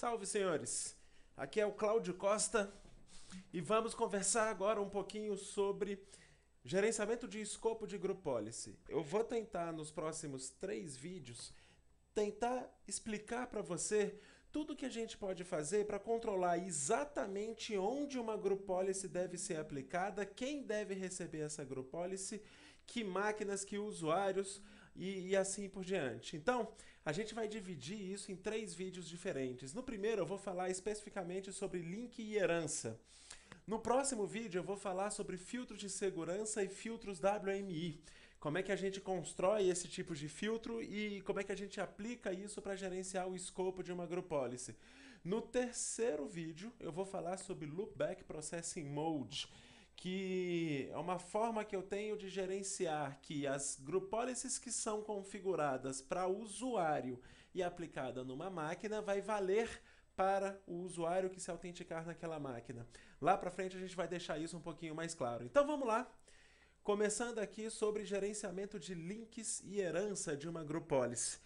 Salve, senhores! Aqui é o Cláudio Costa e vamos conversar agora um pouquinho sobre gerenciamento de escopo de Group Policy. Eu vou tentar, nos próximos 3 vídeos, tentar explicar para você tudo que a gente pode fazer para controlar exatamente onde uma Group Policy deve ser aplicada, quem deve receber essa Group Policy, que máquinas, que usuários e assim por diante. Então, a gente vai dividir isso em 3 vídeos diferentes. No primeiro eu vou falar especificamente sobre link e herança. No próximo vídeo eu vou falar sobre filtros de segurança e filtros WMI. Como é que a gente constrói esse tipo de filtro e como é que a gente aplica isso para gerenciar o escopo de uma Group Policy. No terceiro vídeo eu vou falar sobre Loopback Processing Mode, que é uma forma que eu tenho de gerenciar que as Group Policies que são configuradas para o usuário e aplicada numa máquina vai valer para o usuário que se autenticar naquela máquina. Lá para frente a gente vai deixar isso um pouquinho mais claro. Então vamos lá, começando aqui sobre gerenciamento de links e herança de uma Group Policy.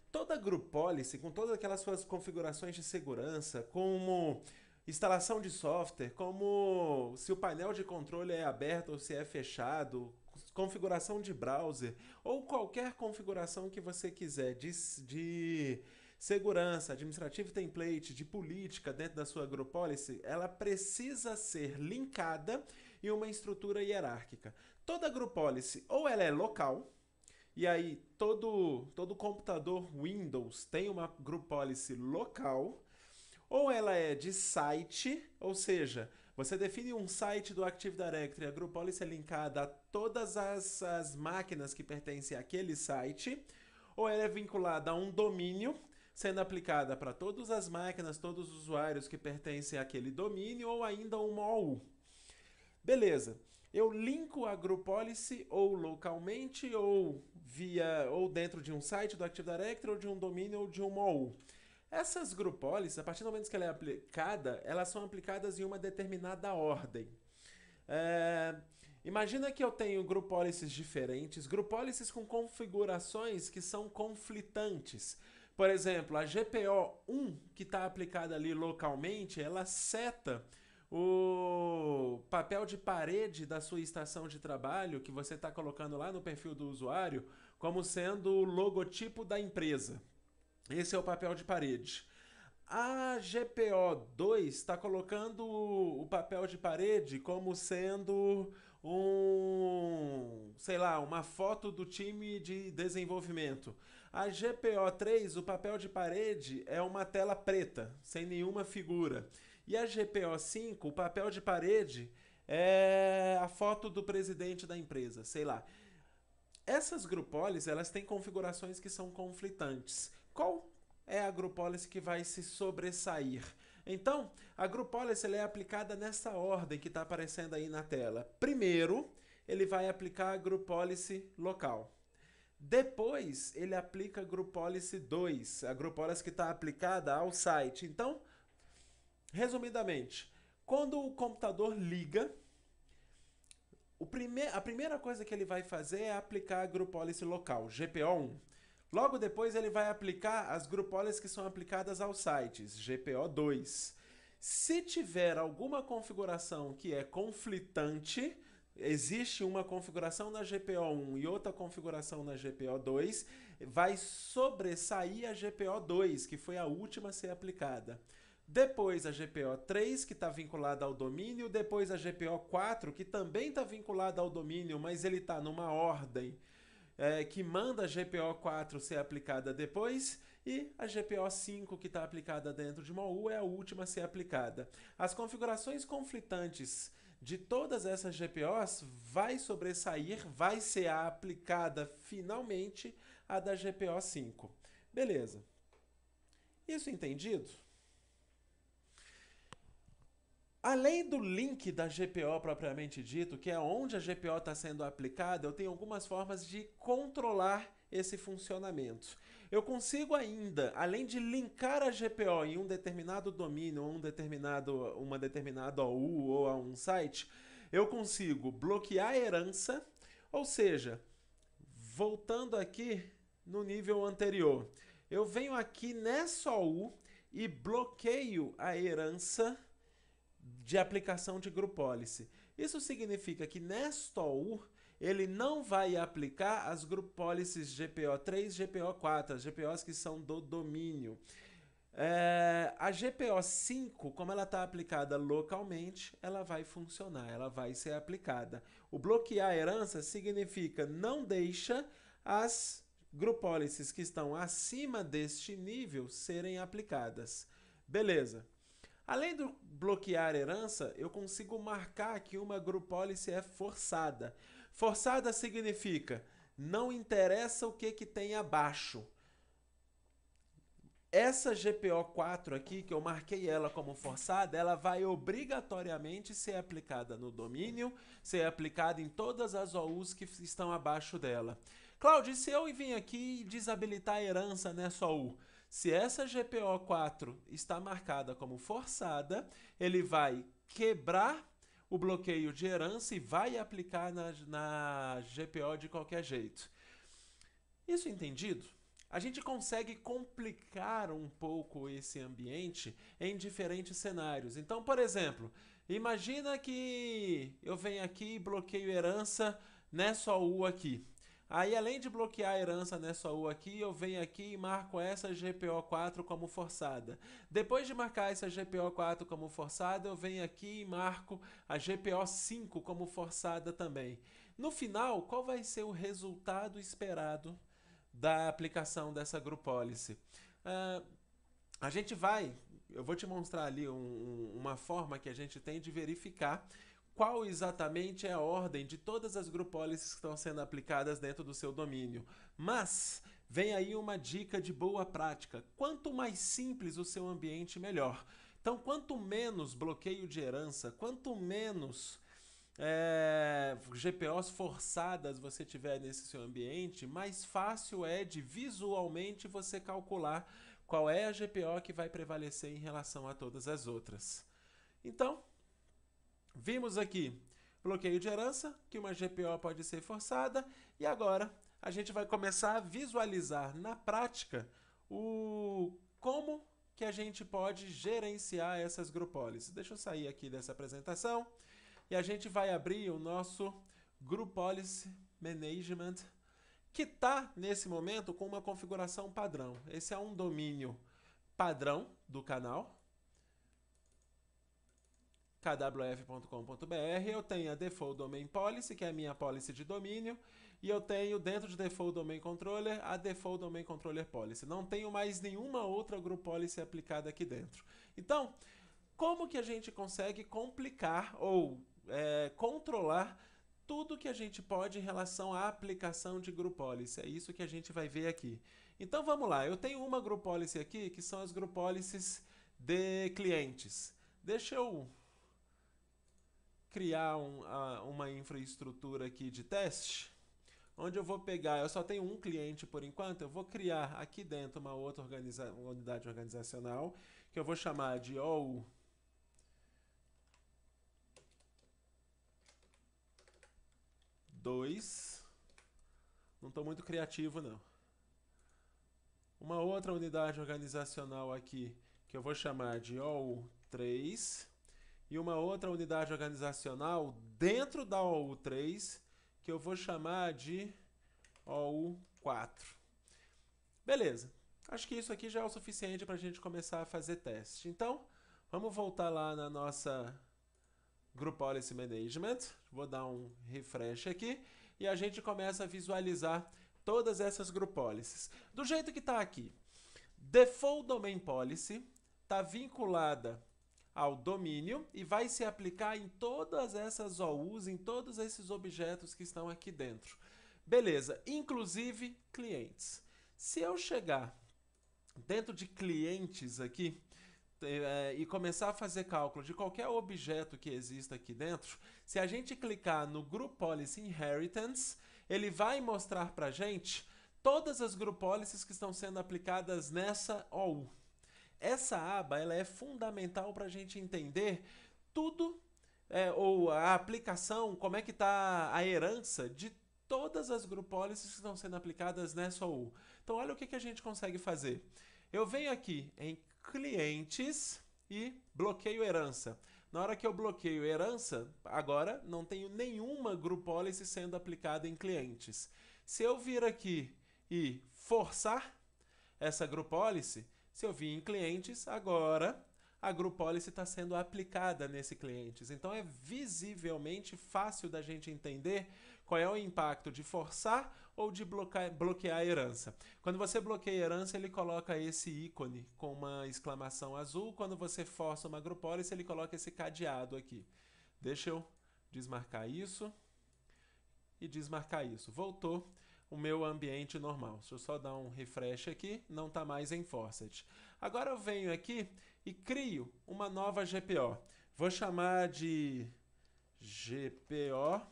Toda Group Policy, com todas aquelas suas configurações de segurança, como instalação de software, como se o painel de controle é aberto ou se é fechado, configuração de browser ou qualquer configuração que você quiser de segurança, administrative template, de política dentro da sua Group Policy, ela precisa ser linkada em uma estrutura hierárquica. Toda Group Policy ou ela é local, e aí todo computador Windows tem uma Group Policy local, ou ela é de site, ou seja, você define um site do Active Directory, a Group Policy é linkada a todas as máquinas que pertencem àquele site, ou ela é vinculada a um domínio, sendo aplicada para todas as máquinas, todos os usuários que pertencem àquele domínio, ou ainda uma OU. Beleza, eu linko a Group Policy ou localmente, ou dentro de um site do Active Directory, ou de um domínio, ou de uma OU. Essas Group Policies, a partir do momento que ela é aplicada, elas são aplicadas em uma determinada ordem. Imagina que eu tenho Group Policies diferentes, Group Policies com configurações que são conflitantes. Por exemplo, a GPO1, que está aplicada ali localmente, ela seta o papel de parede da sua estação de trabalho, que você está colocando lá no perfil do usuário, como sendo o logotipo da empresa. Esse é o papel de parede. A GPO2 está colocando o papel de parede como sendo sei lá, uma foto do time de desenvolvimento. A GPO3, o papel de parede é uma tela preta, sem nenhuma figura. E a GPO5, o papel de parede é a foto do presidente da empresa, sei lá. Essas Group Policies, elas têm configurações que são conflitantes. Qual é a Group Policy que vai se sobressair? Então, a Group Policy ela é aplicada nessa ordem que está aparecendo aí na tela. Primeiro, ele vai aplicar a Group Policy local. Depois, ele aplica a Group Policy 2, a Group Policy que está aplicada ao site. Então, resumidamente, quando o computador liga, a primeira coisa que ele vai fazer é aplicar a Group Policy local, GPO1. Logo depois ele vai aplicar as Group Policies que são aplicadas aos sites, GPO2. Se tiver alguma configuração que é conflitante, existe uma configuração na GPO1 e outra configuração na GPO2, vai sobressair a GPO2, que foi a última a ser aplicada. Depois a GPO3, que está vinculada ao domínio, depois a GPO4, que também está vinculada ao domínio, mas ele está numa ordem que manda a GPO4 ser aplicada depois, e a GPO5 que está aplicada dentro de uma OU é a última a ser aplicada. As configurações conflitantes de todas essas GPOs vai sobressair, vai ser aplicada finalmente a da GPO5. Beleza. Isso entendido? Além do link da GPO propriamente dito, que é onde a GPO está sendo aplicada, eu tenho algumas formas de controlar esse funcionamento. Eu consigo ainda, além de linkar a GPO em um determinado domínio, uma determinada OU ou a um site, eu consigo bloquear a herança, ou seja, voltando aqui no nível anterior, eu venho aqui nessa OU e bloqueio a herança de aplicação de group-policy. Isso significa que nesta OU, ele não vai aplicar as group-policies GPO3 e GPO4, as GPOs que são do domínio. A GPO5, como ela está aplicada localmente, ela vai funcionar, ela vai ser aplicada. O bloquear a herança significa não deixa as group policies que estão acima deste nível serem aplicadas. Beleza. Além do bloquear herança, eu consigo marcar que uma group policy é forçada. Forçada significa não interessa o que tem abaixo. Essa GPO4 aqui, que eu marquei ela como forçada, ela vai obrigatoriamente ser aplicada no domínio, ser aplicada em todas as OUs que estão abaixo dela. Cláudio, se eu vim aqui e desabilitar a herança nessa OU? Se essa GPO4 está marcada como forçada, ele vai quebrar o bloqueio de herança e vai aplicar na GPO de qualquer jeito. Isso entendido? A gente consegue complicar um pouco esse ambiente em diferentes cenários. Então, por exemplo, imagina que eu venho aqui e bloqueio herança nessa OU aqui. Aí, além de bloquear a herança nessa OU aqui, eu venho aqui e marco essa GPO4 como forçada. Depois de marcar essa GPO4 como forçada, eu venho aqui e marco a GPO5 como forçada também. No final, qual vai ser o resultado esperado da aplicação dessa group policy? Eu vou te mostrar ali uma forma que a gente tem de verificar qual exatamente é a ordem de todas as group policies que estão sendo aplicadas dentro do seu domínio. Mas vem aí uma dica de boa prática. Quanto mais simples o seu ambiente, melhor. Então, quanto menos bloqueio de herança, quanto menos GPOs forçadas você tiver nesse seu ambiente, mais fácil é de visualmente você calcular qual é a GPO que vai prevalecer em relação a todas as outras. Então, vimos aqui bloqueio de herança, que uma GPO pode ser forçada, e agora a gente vai começar a visualizar na prática como que a gente pode gerenciar essas group policies. Deixa eu sair aqui dessa apresentação. E a gente vai abrir o nosso Group Policy Management, que está, nesse momento, com uma configuração padrão. Esse é um domínio padrão do canal, kwf.com.br. Eu tenho a Default Domain Policy, que é a minha policy de domínio, e eu tenho, dentro de Default Domain Controller, a Default Domain Controller Policy. Não tenho mais nenhuma outra Group Policy aplicada aqui dentro. Então, como que a gente consegue complicar ou controlar tudo que a gente pode em relação à aplicação de Group Policy? É isso que a gente vai ver aqui. Então vamos lá, eu tenho uma Group Policy aqui, que são as Group Policies de clientes. Deixa eu criar uma infraestrutura aqui de teste, onde eu vou pegar, eu só tenho um cliente por enquanto, eu vou criar aqui dentro uma outra unidade organizacional, que eu vou chamar de OU 2. Não estou muito criativo, não. Uma outra unidade organizacional aqui, que eu vou chamar de OU3. E uma outra unidade organizacional dentro da OU3, que eu vou chamar de OU4. Beleza. Acho que isso aqui já é o suficiente para a gente começar a fazer teste. Então, vamos voltar lá na nossa Group Policy Management, vou dar um refresh aqui, e a gente começa a visualizar todas essas Group Policies. Do jeito que está aqui, Default Domain Policy está vinculada ao domínio e vai se aplicar em todas essas OUs, em todos esses objetos que estão aqui dentro. Beleza, inclusive clientes. Se eu chegar dentro de clientes aqui, e começar a fazer cálculo de qualquer objeto que exista aqui dentro, se a gente clicar no Group Policy Inheritance, ele vai mostrar para a gente todas as Group Policies que estão sendo aplicadas nessa OU. Essa aba ela é fundamental para a gente entender tudo, ou a aplicação, como é que está a herança de todas as Group Policies que estão sendo aplicadas nessa OU. Então olha o que a gente consegue fazer. Eu venho aqui em clientes e bloqueio herança. Na hora que eu bloqueio herança, agora não tenho nenhuma group policy sendo aplicada em clientes. Se eu vir aqui e forçar essa group policy, se eu vir em clientes, agora a group policy está sendo aplicada nesse clientes. Então é visivelmente fácil da gente entender qual é o impacto de forçar ou de bloquear a herança. Quando você bloqueia a herança, ele coloca esse ícone com uma exclamação azul. Quando você força uma group policy, ele coloca esse cadeado aqui. Deixa eu desmarcar isso e desmarcar isso. Voltou o meu ambiente normal. Deixa eu só dar um refresh aqui, não está mais em Enforced. Agora eu venho aqui e crio uma nova GPO. Vou chamar de GPO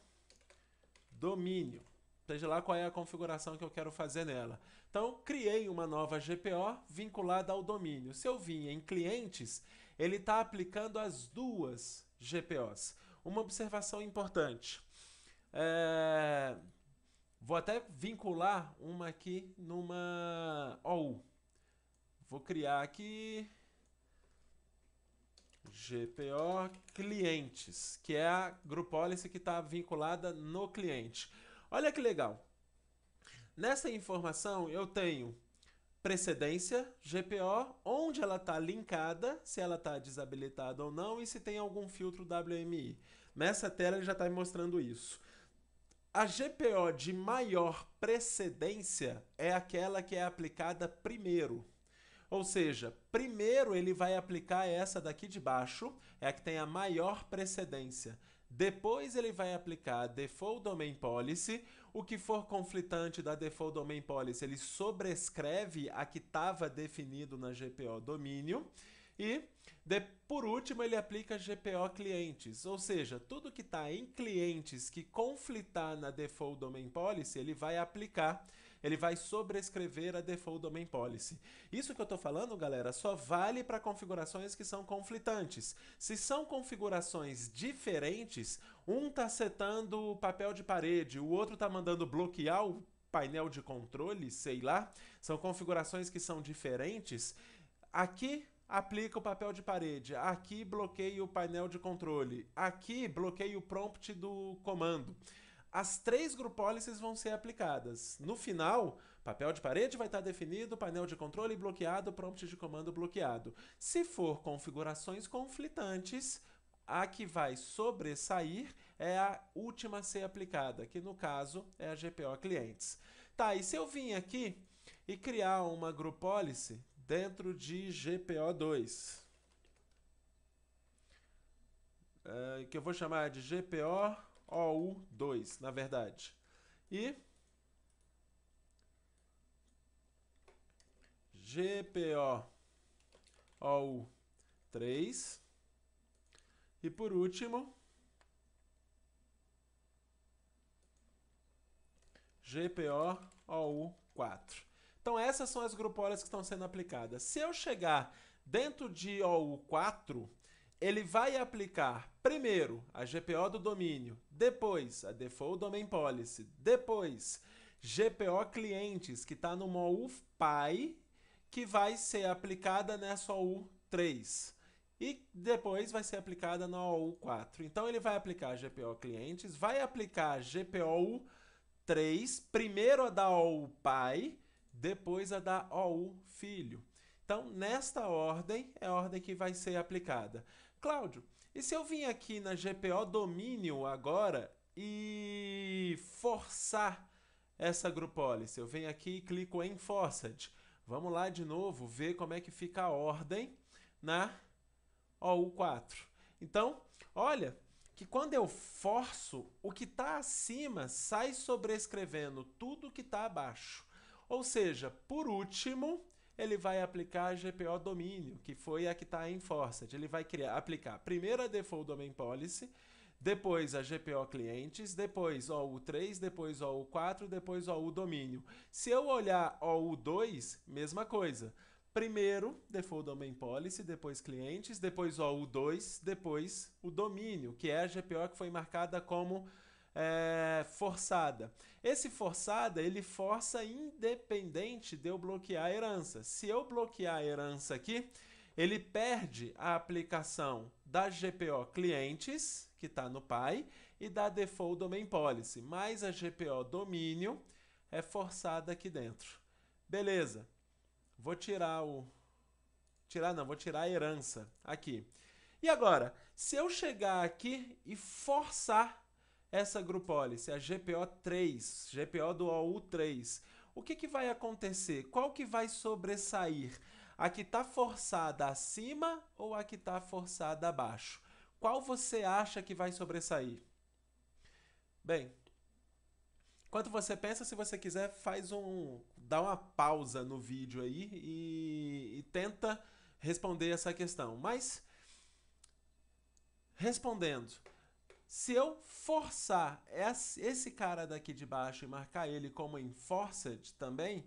domínio. Seja lá qual é a configuração que eu quero fazer nela. Então, criei uma nova GPO vinculada ao domínio. Se eu vim em clientes, ele está aplicando as duas GPOs. Uma observação importante. Vou até vincular uma aqui numa OU. Vou criar aqui GPO clientes, que é a group policy que está vinculada no cliente. Olha que legal. Nessa informação eu tenho precedência, GPO, onde ela está linkada, se ela está desabilitada ou não e se tem algum filtro WMI. Nessa tela ele já está me mostrando isso. A GPO de maior precedência é aquela que é aplicada primeiro. Ou seja, primeiro ele vai aplicar essa daqui de baixo, é a que tem a maior precedência. Depois ele vai aplicar a Default Domain Policy. O que for conflitante da Default Domain Policy, ele sobrescreve a que estava definido na GPO domínio. E, por último, ele aplica GPO clientes, ou seja, tudo que está em clientes que conflitar na Default Domain Policy, ele vai aplicar, ele vai sobrescrever a Default Domain Policy. Isso que eu estou falando, galera, só vale para configurações que são conflitantes. Se são configurações diferentes, um está setando o papel de parede, o outro está mandando bloquear o painel de controle, sei lá, são configurações que são diferentes, aqui aplica o papel de parede, aqui bloqueia o painel de controle, aqui bloqueia o prompt do comando. As três group policies vão ser aplicadas. No final, papel de parede vai estar definido, painel de controle bloqueado, prompt de comando bloqueado. Se for configurações conflitantes, a que vai sobressair é a última a ser aplicada, que no caso é a GPO clientes. Tá, e se eu vim aqui e criar uma group policy dentro de GPO2, que eu vou chamar de GPO OU2, na verdade. E GPO OU3. E por último, GPO OU4. Então essas são as group policies que estão sendo aplicadas. Se eu chegar dentro de OU4, ele vai aplicar primeiro a GPO do domínio, depois a Default Domain Policy, depois GPO clientes, que está no OU Pi, que vai ser aplicada nessa OU3. E depois vai ser aplicada na OU4. Então ele vai aplicar a GPO clientes, vai aplicar a GPO OU3, primeiro a da OU Pi, depois a da OU filho. Então, nesta ordem, é a ordem que vai ser aplicada. Cláudio, e se eu vim aqui na GPO domínio agora e forçar essa group policy? Eu venho aqui e clico em Enforced. Vamos lá de novo ver como é que fica a ordem na OU4. Então, olha que quando eu forço, o que está acima sai sobrescrevendo tudo que está abaixo. Ou seja, por último, ele vai aplicar a GPO domínio, que foi a que está em Enforced. Ele vai aplicar primeiro a Default Domain Policy, depois a GPO clientes, depois OU3, depois OU4, depois OU domínio. Se eu olhar OU2, mesma coisa. Primeiro, Default Domain Policy, depois clientes, depois OU2, depois o domínio, que é a GPO que foi marcada como forçada. Esse forçada, ele força independente de eu bloquear a herança. Se eu bloquear a herança aqui, ele perde a aplicação da GPO clientes, que está no pai, e da default domain policy, mas a GPO domínio é forçada aqui dentro. Beleza. Vou tirar vou tirar a herança aqui. E agora, se eu chegar aqui e forçar essa group policy, a GPO3, GPO do OU3, o que vai acontecer? Qual que vai sobressair? A que está forçada acima ou a que está forçada abaixo? Qual você acha que vai sobressair? Bem, enquanto você pensa, se você quiser, dá uma pausa no vídeo aí e tenta responder essa questão. Mas, respondendo, se eu forçar esse cara daqui de baixo e marcar ele como enforced também,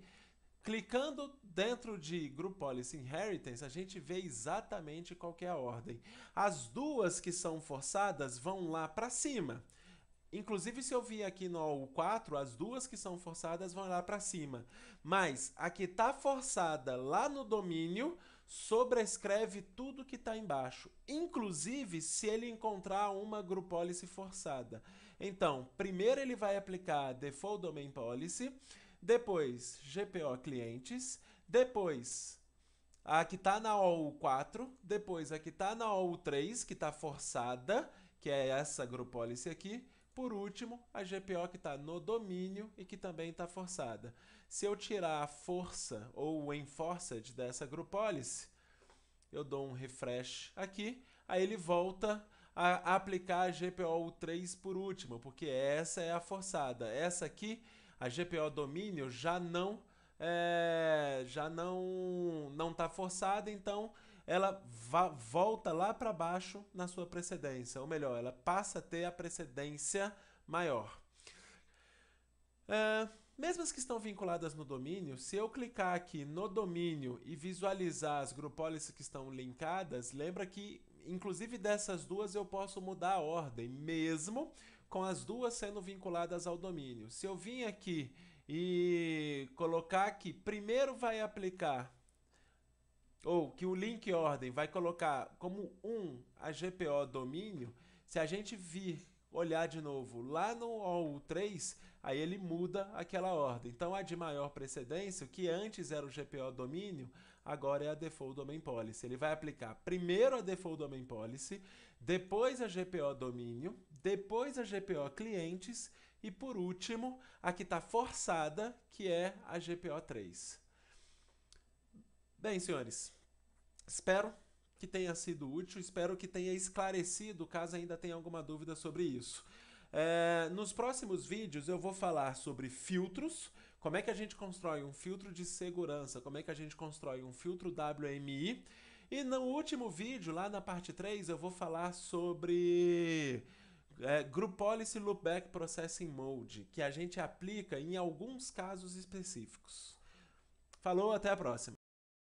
clicando dentro de Group Policy Inheritance, a gente vê exatamente qual que é a ordem. As duas que são forçadas vão lá para cima. Inclusive, se eu vir aqui no OU4, as duas que são forçadas vão lá para cima. Mas a que está forçada lá no domínio sobrescreve tudo que está embaixo. Inclusive, se ele encontrar uma Group Policy forçada. Então, primeiro ele vai aplicar Default Domain Policy, depois GPO clientes, depois a que está na OU4, depois a que está na OU3, que está forçada, que é essa Group Policy aqui, por último, a GPO que está no domínio e que também está forçada. Se eu tirar a força ou o enforced dessa Group Policy, eu dou um refresh aqui, aí ele volta a aplicar a GPO 3 por último, porque essa é a forçada. Essa aqui, a GPO domínio, já não está forçada, então ela volta lá para baixo na sua precedência, ou melhor, ela passa a ter a precedência maior. Mesmo as que estão vinculadas no domínio, se eu clicar aqui no domínio e visualizar as group policies que estão linkadas, lembra que, inclusive dessas duas, eu posso mudar a ordem, mesmo com as duas sendo vinculadas ao domínio. Se eu vim aqui e colocar que primeiro vai aplicar, ou que o link ordem vai colocar como 1 a GPO domínio, se a gente vir olhar de novo lá no OU3, aí ele muda aquela ordem. Então a de maior precedência, o que antes era o GPO domínio, agora é a Default Domain Policy. Ele vai aplicar primeiro a Default Domain Policy, depois a GPO domínio, depois a GPO clientes e por último a que está forçada, que é a GPO 3. Bem, senhores, espero que tenha sido útil, espero que tenha esclarecido, caso ainda tenha alguma dúvida sobre isso. Nos próximos vídeos eu vou falar sobre filtros, como é que a gente constrói um filtro de segurança, como é que a gente constrói um filtro WMI, e no último vídeo, lá na parte 3, eu vou falar sobre Group Policy Loopback Processing Mode, que a gente aplica em alguns casos específicos. Falou, até a próxima!